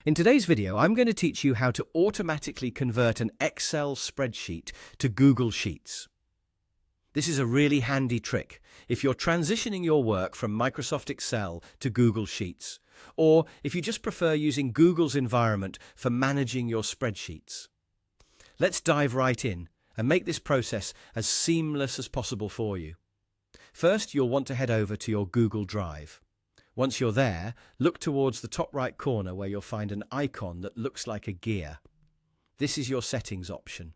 In today's video, I'm going to teach you how to automatically convert an Excel spreadsheet to Google Sheets. This is a really handy trick if you're transitioning your work from Microsoft Excel to Google Sheets, or if you just prefer using Google's environment for managing your spreadsheets. Let's dive right in and make this process as seamless as possible for you. First, you'll want to head over to your Google Drive. Once you're there, look towards the top right corner where you'll find an icon that looks like a gear. This is your settings option.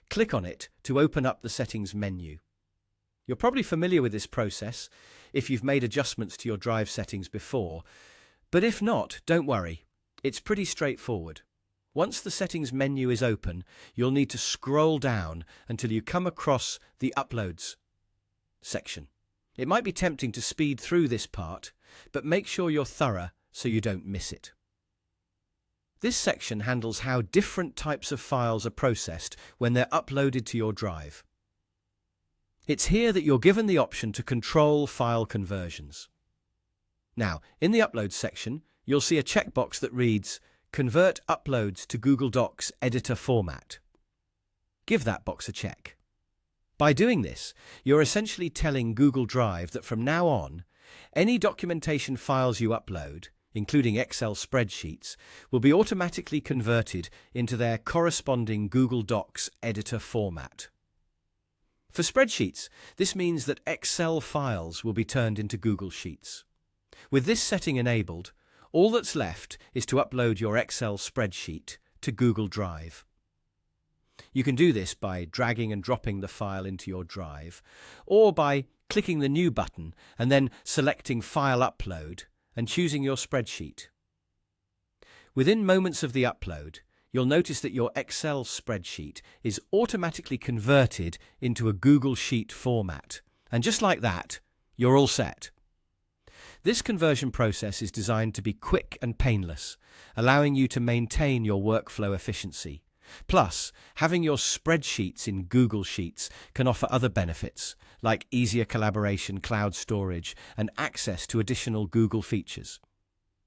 Click on it to open up the settings menu. You're probably familiar with this process if you've made adjustments to your Drive settings before, but if not, don't worry. It's pretty straightforward. Once the settings menu is open, you'll need to scroll down until you come across the Uploads section. It might be tempting to speed through this part, but make sure you're thorough so you don't miss it. This section handles how different types of files are processed when they're uploaded to your Drive. It's here that you're given the option to control file conversions. Now, in the Uploads section, you'll see a checkbox that reads, Convert Uploads to Google Docs Editor Format. Give that box a check. By doing this, you're essentially telling Google Drive that from now on, any documentation files you upload, including Excel spreadsheets, will be automatically converted into their corresponding Google Docs editor format. For spreadsheets, this means that Excel files will be turned into Google Sheets. With this setting enabled, all that's left is to upload your Excel spreadsheet to Google Drive. You can do this by dragging and dropping the file into your Drive, or by clicking the New button and then selecting File Upload and choosing your spreadsheet. Within moments of the upload, you'll notice that your Excel spreadsheet is automatically converted into a Google Sheet format. And just like that, you're all set. This conversion process is designed to be quick and painless, allowing you to maintain your workflow efficiency. Plus, having your spreadsheets in Google Sheets can offer other benefits, like easier collaboration, cloud storage, and access to additional Google features.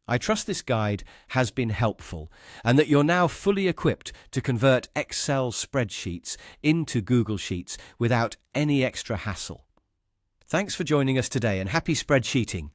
I trust this guide has been helpful and that you're now fully equipped to convert Excel spreadsheets into Google Sheets without any extra hassle. Thanks for joining us today and happy spreadsheeting!